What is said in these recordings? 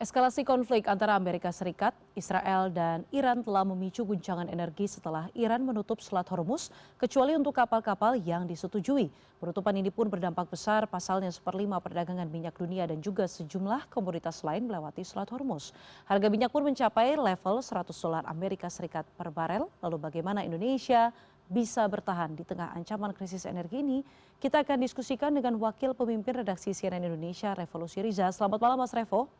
Eskalasi konflik antara Amerika Serikat, Israel, dan Iran telah memicu guncangan energi setelah Iran menutup Selat Hormuz, kecuali untuk kapal-kapal yang disetujui. Penutupan ini pun berdampak besar, pasalnya seperlima perdagangan minyak dunia dan juga sejumlah komoditas lain melewati Selat Hormuz. Harga minyak pun mencapai level $100 Amerika Serikat per barel. Lalu bagaimana Indonesia bisa bertahan di tengah ancaman krisis energi ini? Kita akan diskusikan dengan Wakil Pemimpin Redaksi CNN Indonesia, Revo Lusiriza. Selamat malam, Mas Revo.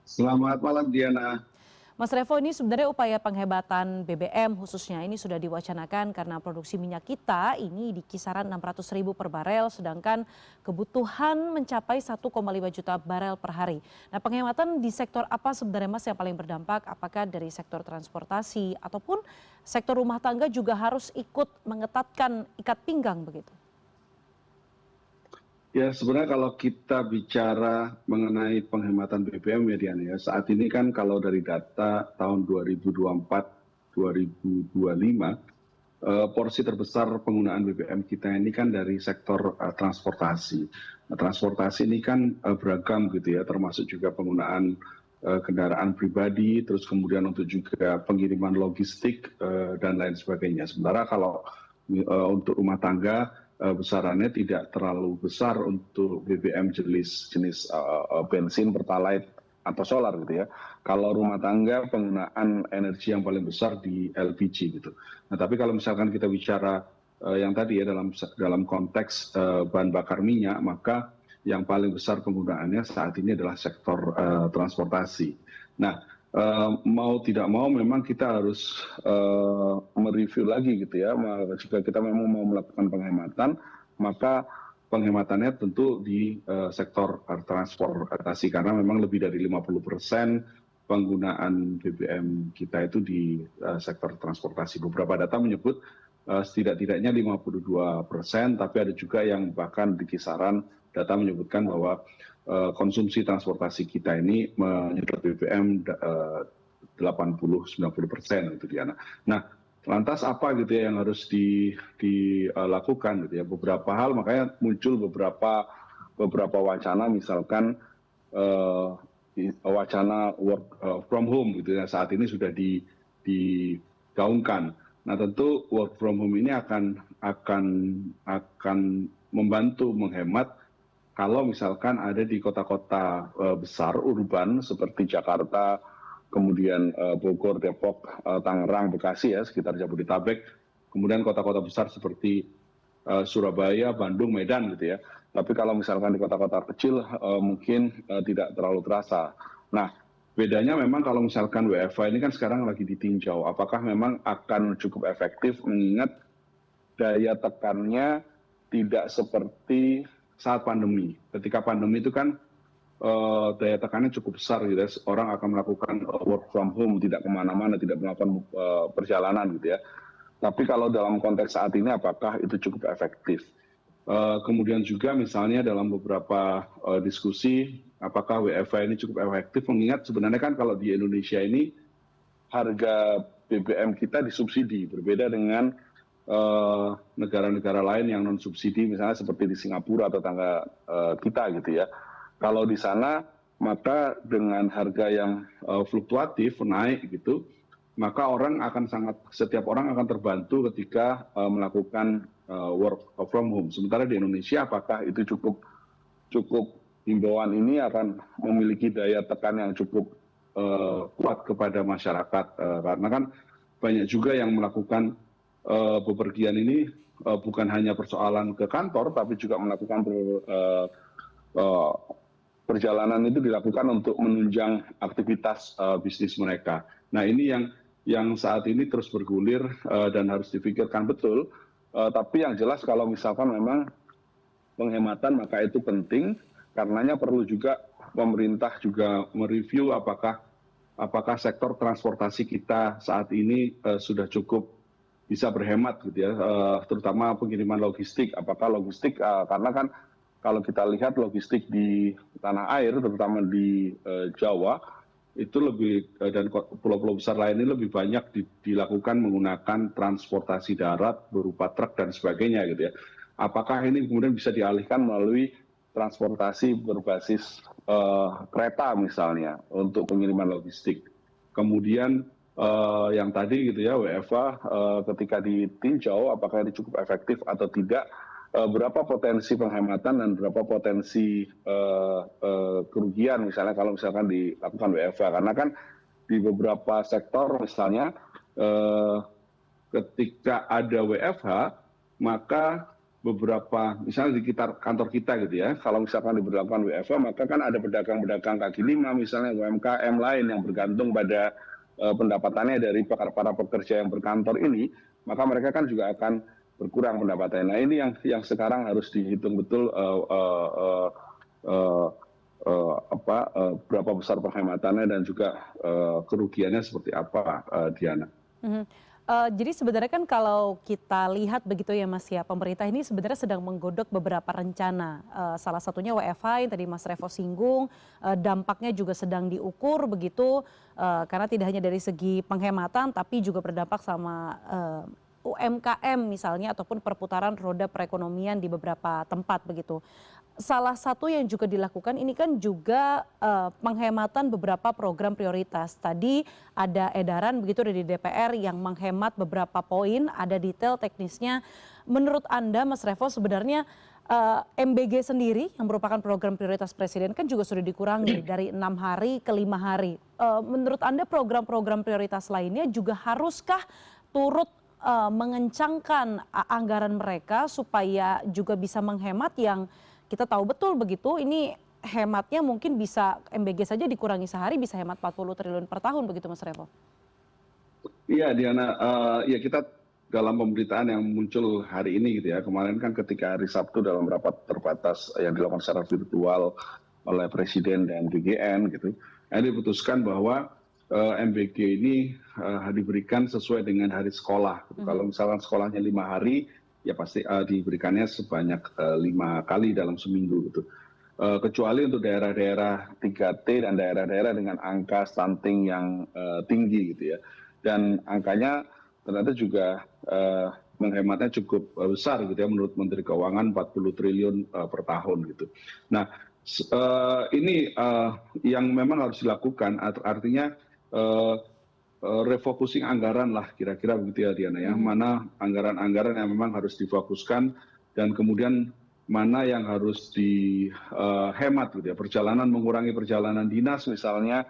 Selamat malam, Diana. Mas Revo, ini sebenarnya upaya penghematan BBM khususnya ini sudah diwacanakan karena produksi minyak kita ini di kisaran 600.000 per barel, sedangkan kebutuhan mencapai 1,5 juta barel per hari. Nah, penghematan di sektor apa sebenarnya, Mas, yang paling berdampak? Apakah dari sektor transportasi ataupun sektor rumah tangga juga harus ikut mengetatkan ikat pinggang begitu? Ya, sebenarnya kalau kita bicara mengenai penghematan BBM ya, Diana, ya, saat ini kan kalau dari data tahun 2024-2025, porsi terbesar penggunaan BBM kita ini kan dari sektor transportasi. Nah, transportasi ini kan beragam gitu ya, termasuk juga penggunaan kendaraan pribadi, terus kemudian untuk juga pengiriman logistik dan lain sebagainya. Sementara kalau untuk rumah tangga, besarannya tidak terlalu besar untuk BBM jenis bensin, pertalite atau solar gitu ya. Kalau rumah tangga penggunaan energi yang paling besar di LPG gitu. Nah, tapi kalau misalkan kita bicara yang tadi ya dalam konteks bahan bakar minyak, maka yang paling besar penggunaannya saat ini adalah sektor transportasi. Nah, mau tidak mau memang kita harus mereview lagi gitu ya. Jika kita memang mau melakukan penghematan, maka penghematannya tentu di sektor transportasi karena memang lebih dari 50% penggunaan BBM kita itu di sektor transportasi. Beberapa data menyebut setidak-tidaknya 52%, tapi ada juga yang bahkan di kisaran data menyebutkan bahwa konsumsi transportasi kita ini menyedot BBM 80-90% gitu, Diana. Nah, lantas apa gitu ya yang harus dilakukan gitu ya? Beberapa hal, makanya muncul beberapa wacana, misalkan wacana work from home gitu ya, saat ini sudah digaungkan. Nah, tentu work from home ini akan membantu menghemat kalau misalkan ada di kota-kota besar urban seperti Jakarta, kemudian Bogor, Depok, Tangerang, Bekasi ya sekitar Jabodetabek, kemudian kota-kota besar seperti Surabaya, Bandung, Medan gitu ya. Tapi kalau misalkan di kota-kota kecil mungkin tidak terlalu terasa. Nah, bedanya memang kalau misalkan WFH ini kan sekarang lagi ditinjau, apakah memang akan cukup efektif mengingat daya tekannya tidak seperti saat pandemi. Ketika pandemi itu kan daya tekannya cukup besar gitu ya. Orang akan melakukan work from home, tidak kemana-mana, tidak melakukan perjalanan gitu ya. Tapi kalau dalam konteks saat ini apakah itu cukup efektif? Kemudian juga misalnya dalam beberapa diskusi, apakah WFH ini cukup efektif? Mengingat sebenarnya kan kalau di Indonesia ini harga BBM kita disubsidi, berbeda dengan negara-negara lain yang non subsidi, misalnya seperti di Singapura atau tangga kita gitu ya. Kalau di sana maka dengan harga yang fluktuatif naik gitu, maka setiap orang akan terbantu ketika melakukan work from home. Sementara di Indonesia apakah itu cukup himbauan ini akan memiliki daya tekan yang cukup kuat kepada masyarakat, karena kan banyak juga yang melakukan bepergian ini bukan hanya persoalan ke kantor, tapi juga melakukan perjalanan itu dilakukan untuk menunjang aktivitas bisnis mereka. Nah, ini yang saat ini terus bergulir dan harus dipikirkan betul. Tapi yang jelas kalau misalkan memang penghematan maka itu penting, karenanya perlu juga pemerintah juga mereview apakah sektor transportasi kita saat ini sudah cukup bisa berhemat gitu ya, terutama pengiriman logistik. Apakah logistik, karena kan kalau kita lihat logistik di tanah air, terutama di Jawa, itu lebih dan pulau-pulau besar lain ini lebih banyak dilakukan menggunakan transportasi darat berupa truk dan sebagainya gitu ya. Apakah ini kemudian bisa dialihkan melalui transportasi berbasis kereta misalnya untuk pengiriman logistik. Kemudian yang tadi gitu ya WFH ketika ditinjau apakah ini cukup efektif atau tidak, berapa potensi penghematan dan berapa potensi kerugian misalnya kalau misalkan dilakukan WFH, karena kan di beberapa sektor misalnya ketika ada WFH maka beberapa misalnya di sekitar kantor kita gitu ya, kalau misalkan diberlakukan WFH maka kan ada pedagang-pedagang kaki lima misalnya UMKM lain yang bergantung pada pendapatannya dari para pekerja yang berkantor ini, maka mereka kan juga akan berkurang pendapatannya. Nah ini yang sekarang harus dihitung betul berapa besar penghematannya dan juga kerugiannya seperti apa, Diana. Mhm. Jadi sebenarnya kan kalau kita lihat begitu ya Mas ya, pemerintah ini sebenarnya sedang menggodok beberapa rencana. Salah satunya WFH yang tadi Mas Revo singgung, dampaknya juga sedang diukur begitu, karena tidak hanya dari segi penghematan tapi juga berdampak sama UMKM misalnya ataupun perputaran roda perekonomian di beberapa tempat begitu. Salah satu yang juga dilakukan ini kan juga penghematan beberapa program prioritas. Tadi ada edaran begitu dari DPR yang menghemat beberapa poin, ada detail teknisnya. Menurut Anda Mas Revo sebenarnya MBG sendiri yang merupakan program prioritas Presiden kan juga sudah dikurangi dari 6 hari ke 5 hari. Menurut Anda program-program prioritas lainnya juga haruskah turut mengencangkan anggaran mereka supaya juga bisa menghemat yang kita tahu betul begitu ini hematnya mungkin bisa MBG saja dikurangi sehari bisa hemat 40 triliun per tahun begitu Mas Revo? Iya Diana, ya kita dalam pemberitaan yang muncul hari ini gitu ya, kemarin kan ketika hari Sabtu dalam rapat terbatas yang dilakukan secara virtual oleh Presiden dan DGN gitu, diputuskan bahwa MBG ini diberikan sesuai dengan hari sekolah. Gitu. Kalau misalkan sekolahnya 5 hari, ya pasti diberikannya sebanyak 5 kali dalam seminggu gitu. Kecuali untuk daerah-daerah 3T dan daerah-daerah dengan angka stunting yang tinggi gitu ya. Dan angkanya ternyata juga menghematnya cukup besar gitu ya menurut Menteri Keuangan 40 triliun per tahun gitu. Nah ini yang memang harus dilakukan artinya refocusing anggaran lah kira-kira begitu ya Diana ya. Mana anggaran-anggaran yang memang harus difokuskan dan kemudian mana yang harus dihemat gitu ya. Mengurangi perjalanan dinas misalnya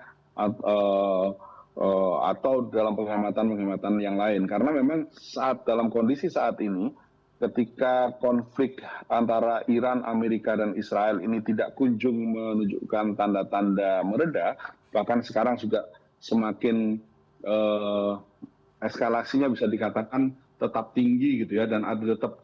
atau dalam penghematan yang lain. Karena memang dalam kondisi saat ini ketika konflik antara Iran, Amerika dan Israel ini tidak kunjung menunjukkan tanda-tanda mereda, bahkan sekarang juga semakin eskalasinya bisa dikatakan tetap tinggi gitu ya, dan ada tetap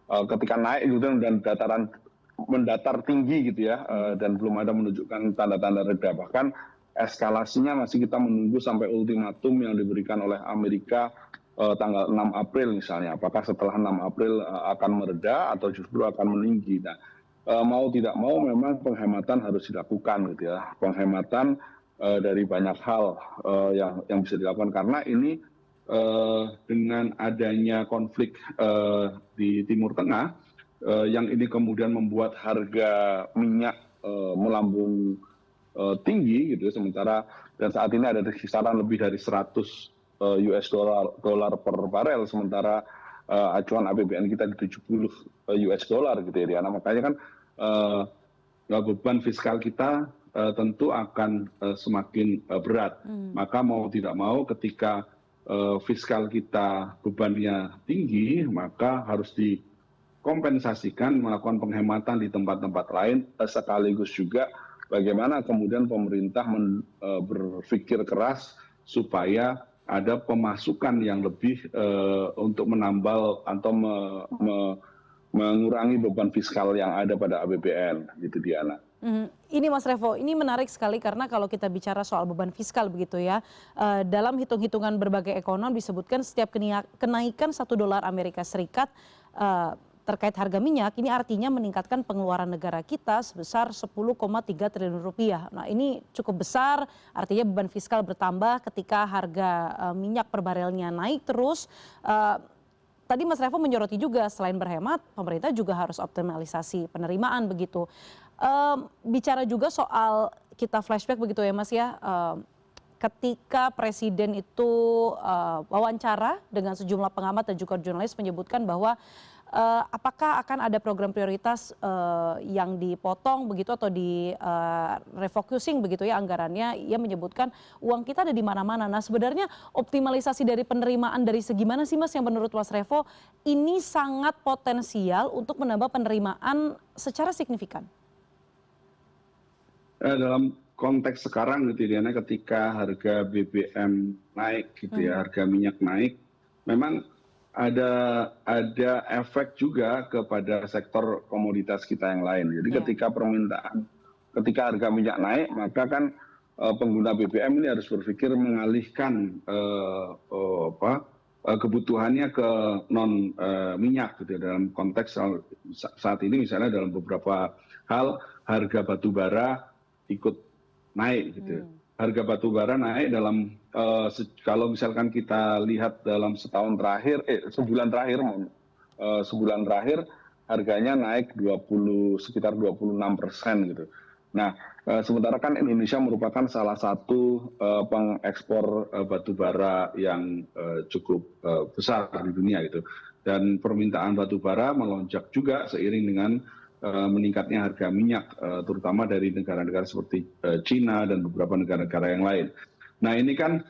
ketika naik gitu dan dataran mendatar tinggi gitu ya, dan belum ada menunjukkan tanda-tanda reda. Bahkan eskalasinya masih kita menunggu sampai ultimatum yang diberikan oleh Amerika tanggal 6 April misalnya. Apakah setelah 6 April akan mereda atau justru akan meninggi. Nah, mau tidak mau memang penghematan harus dilakukan gitu ya. Penghematan dari banyak hal yang bisa dilakukan karena ini dengan adanya konflik di Timur Tengah yang ini kemudian membuat harga minyak melambung tinggi gitu, sementara dan saat ini ada di kisaran lebih dari 100 US dollar per barel, sementara acuan APBN kita di 70 US dollar gitu ya. Nah, makanya kan beban fiskal kita tentu akan semakin berat. Maka mau tidak mau ketika fiskal kita bebannya tinggi, maka harus dikompensasikan melakukan penghematan di tempat-tempat lain, sekaligus juga bagaimana kemudian pemerintah berpikir keras supaya ada pemasukan yang lebih untuk menambal atau mengurangi beban fiskal yang ada pada APBN gitu Diana. Ini Mas Revo, ini menarik sekali karena kalau kita bicara soal beban fiskal begitu ya, dalam hitung-hitungan berbagai ekonom disebutkan setiap kenaikan $1 Amerika Serikat terkait harga minyak ini artinya meningkatkan pengeluaran negara kita sebesar 10,3 triliun rupiah. Nah ini cukup besar, artinya beban fiskal bertambah ketika harga minyak per barelnya naik terus. tadi Mas Revo menyoroti juga selain berhemat, pemerintah juga harus optimalisasi penerimaan begitu. Bicara juga soal kita flashback begitu ya Mas ya, ketika Presiden itu wawancara dengan sejumlah pengamat dan juga jurnalis menyebutkan bahwa apakah akan ada program prioritas yang dipotong begitu atau di refocusing begitu ya anggarannya, ia menyebutkan uang kita ada di mana-mana. Nah sebenarnya optimalisasi dari penerimaan dari segi mana sih Mas yang menurut Mas Revo ini sangat potensial untuk menambah penerimaan secara signifikan? Dalam konteks sekarang gitu Diana, ketika harga BBM naik gitu ya, harga minyak naik, memang ada efek juga kepada sektor komoditas kita yang lain. Jadi ketika harga minyak naik, maka kan pengguna BBM ini harus berpikir mengalihkan kebutuhannya ke non minyak gitu ya. Dalam konteks saat ini misalnya dalam beberapa hal harga batu bara ikut naik gitu. Harga batu bara naik dalam kalau misalkan kita lihat dalam sebulan terakhir harganya naik sekitar 26% gitu. Nah, sementara kan Indonesia merupakan salah satu pengekspor batu bara yang cukup besar di dunia gitu. Dan permintaan batu bara melonjak juga seiring dengan meningkatnya harga minyak, terutama dari negara-negara seperti China dan beberapa negara-negara yang lain. Nah ini kan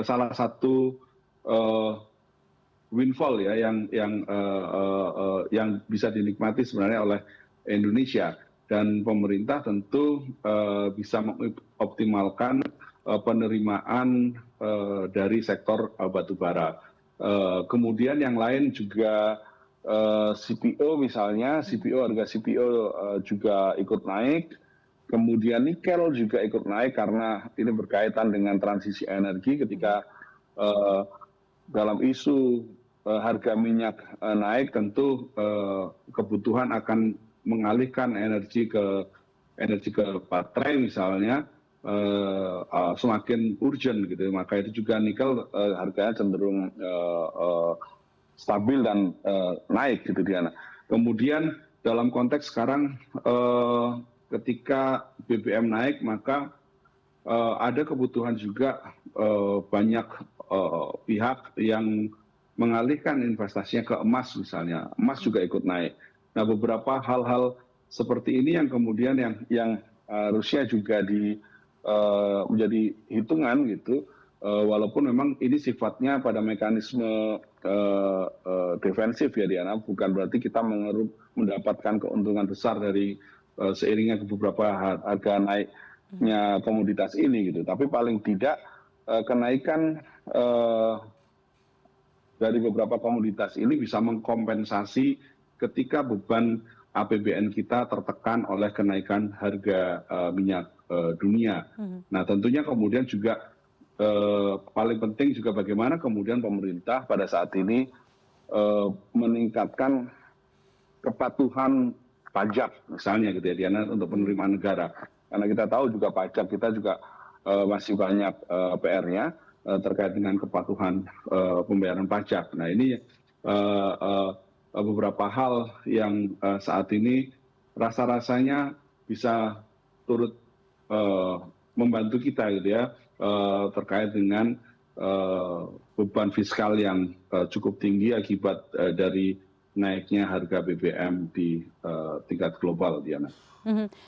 salah satu windfall ya yang bisa dinikmati sebenarnya oleh Indonesia, dan pemerintah tentu bisa mengoptimalkan penerimaan dari sektor batubara. Kemudian yang lain juga CPO misalnya, harga CPO juga ikut naik, kemudian nikel juga ikut naik karena ini berkaitan dengan transisi energi. Ketika dalam isu harga minyak naik, tentu kebutuhan akan mengalihkan energi ke baterai misalnya semakin urgent gitu, maka itu juga nikel harganya cenderung stabil dan naik gitu Diana. Kemudian dalam konteks sekarang ketika BBM naik, maka ada kebutuhan juga banyak pihak yang mengalihkan investasinya ke emas misalnya. Emas juga ikut naik. Nah beberapa hal-hal seperti ini yang kemudian yang Rusia juga menjadi hitungan gitu. Walaupun memang ini sifatnya pada mekanisme defensif ya Diana, bukan berarti kita mendapatkan keuntungan besar dari seiringnya beberapa harga naiknya komoditas ini gitu. Tapi paling tidak kenaikan dari beberapa komoditas ini bisa mengkompensasi ketika beban APBN kita tertekan oleh kenaikan harga minyak dunia. Nah tentunya kemudian juga paling penting juga bagaimana kemudian pemerintah pada saat ini meningkatkan kepatuhan pajak misalnya gitu ya Diana, untuk penerimaan negara. Karena kita tahu juga pajak kita juga masih banyak PR-nya terkait dengan kepatuhan pembayaran pajak. Nah ini beberapa hal yang saat ini rasa-rasanya bisa turut membantu kita gitu ya, terkait dengan beban fiskal yang cukup tinggi akibat dari naiknya harga BBM di tingkat global, Diana.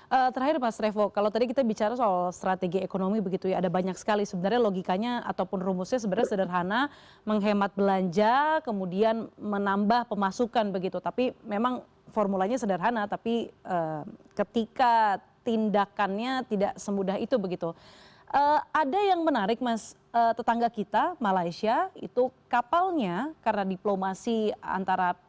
Terakhir Mas Revo, kalau tadi kita bicara soal strategi ekonomi begitu ya, ada banyak sekali sebenarnya logikanya ataupun rumusnya sebenarnya sederhana, menghemat belanja, kemudian menambah pemasukan begitu. Tapi memang formulanya sederhana, tapi ketika tindakannya tidak semudah itu begitu. Ada yang menarik Mas, tetangga kita Malaysia itu kapalnya karena diplomasi antara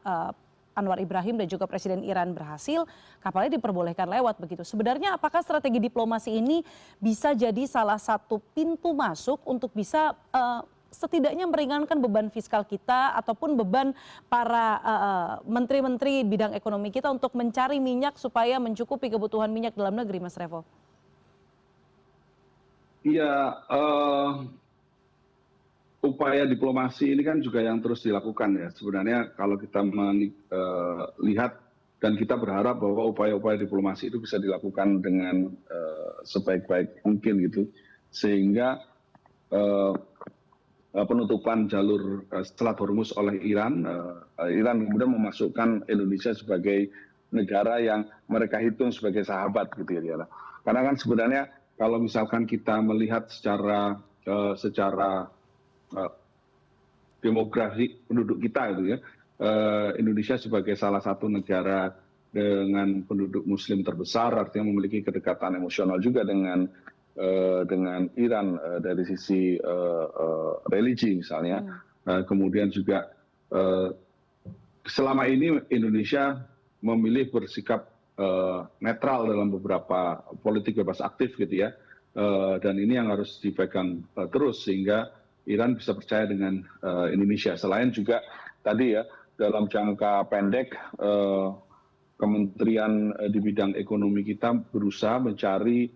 Anwar Ibrahim dan juga Presiden Iran berhasil, kapalnya diperbolehkan lewat begitu. Sebenarnya apakah strategi diplomasi ini bisa jadi salah satu pintu masuk untuk bisa setidaknya meringankan beban fiskal kita ataupun beban para menteri-menteri bidang ekonomi kita untuk mencari minyak supaya mencukupi kebutuhan minyak dalam negeri, Mas Revo? Iya, upaya diplomasi ini kan juga yang terus dilakukan ya. Sebenarnya kalau kita melihat dan kita berharap bahwa upaya-upaya diplomasi itu bisa dilakukan dengan sebaik-baik mungkin gitu, sehingga penutupan jalur Selat Hormuz oleh Iran, Iran kemudian memasukkan Indonesia sebagai negara yang mereka hitung sebagai sahabat gitu ya. Karena kan sebenarnya kalau misalkan kita melihat secara demografi penduduk kita gitu ya, Indonesia sebagai salah satu negara dengan penduduk Muslim terbesar, artinya memiliki kedekatan emosional juga dengan Iran dari sisi religi misalnya. Kemudian juga selama ini Indonesia memilih bersikap netral dalam beberapa politik bebas aktif gitu ya, dan ini yang harus dipegang terus sehingga Iran bisa percaya dengan Indonesia. Selain juga tadi ya dalam jangka pendek Kementerian di bidang ekonomi kita berusaha mencari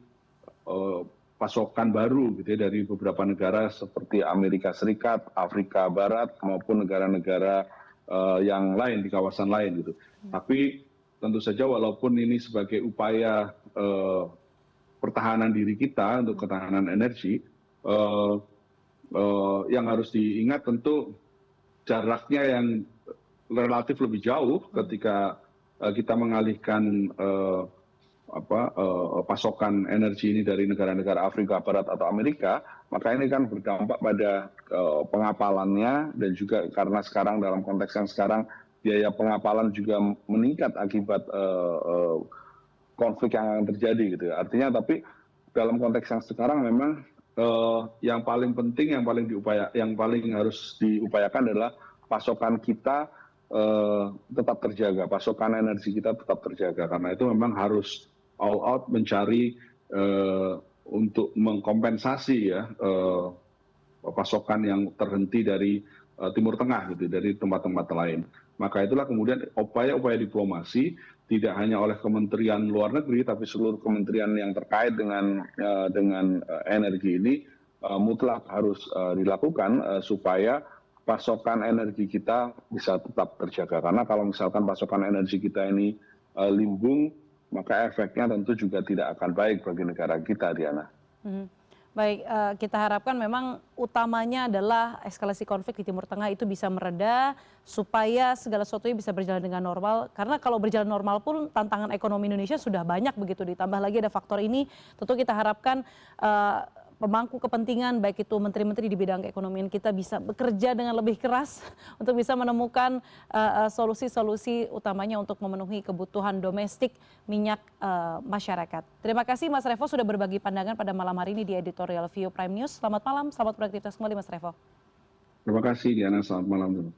pasokan baru gitu ya dari beberapa negara seperti Amerika Serikat, Afrika Barat maupun negara-negara yang lain di kawasan lain gitu. Tapi tentu saja walaupun ini sebagai upaya pertahanan diri kita untuk ketahanan energi, yang harus diingat tentu jaraknya yang relatif lebih jauh ketika kita mengalihkan pasokan energi ini dari negara-negara Afrika Barat atau Amerika, maka ini kan berdampak pada pengapalannya dan juga karena sekarang dalam konteks yang sekarang biaya pengapalan juga meningkat akibat konflik yang akan terjadi gitu ya. Artinya tapi dalam konteks yang sekarang memang yang paling penting, yang paling harus diupayakan adalah pasokan kita tetap terjaga, pasokan energi kita tetap terjaga. Karena itu memang harus all out mencari untuk mengkompensasi ya pasokan yang terhenti dari Timur Tengah gitu, dari tempat-tempat lain. Maka itulah kemudian upaya-upaya diplomasi tidak hanya oleh Kementerian Luar Negeri, tapi seluruh kementerian yang terkait dengan energi ini mutlak harus dilakukan supaya pasokan energi kita bisa tetap terjaga. Karena kalau misalkan pasokan energi kita ini limbung, maka efeknya tentu juga tidak akan baik bagi negara kita, Diana. Baik, kita harapkan memang utamanya adalah eskalasi konflik di Timur Tengah itu bisa mereda supaya segala sesuatunya bisa berjalan dengan normal. Karena kalau berjalan normal pun tantangan ekonomi Indonesia sudah banyak begitu, ditambah lagi ada faktor ini, tentu kita harapkan pemangku kepentingan baik itu menteri-menteri di bidang keekonomian kita bisa bekerja dengan lebih keras untuk bisa menemukan solusi-solusi utamanya untuk memenuhi kebutuhan domestik minyak masyarakat. Terima kasih Mas Revo sudah berbagi pandangan pada malam hari ini di Editorial View Prime News. Selamat malam, selamat beraktivitas kembali Mas Revo. Terima kasih Diana, selamat malam.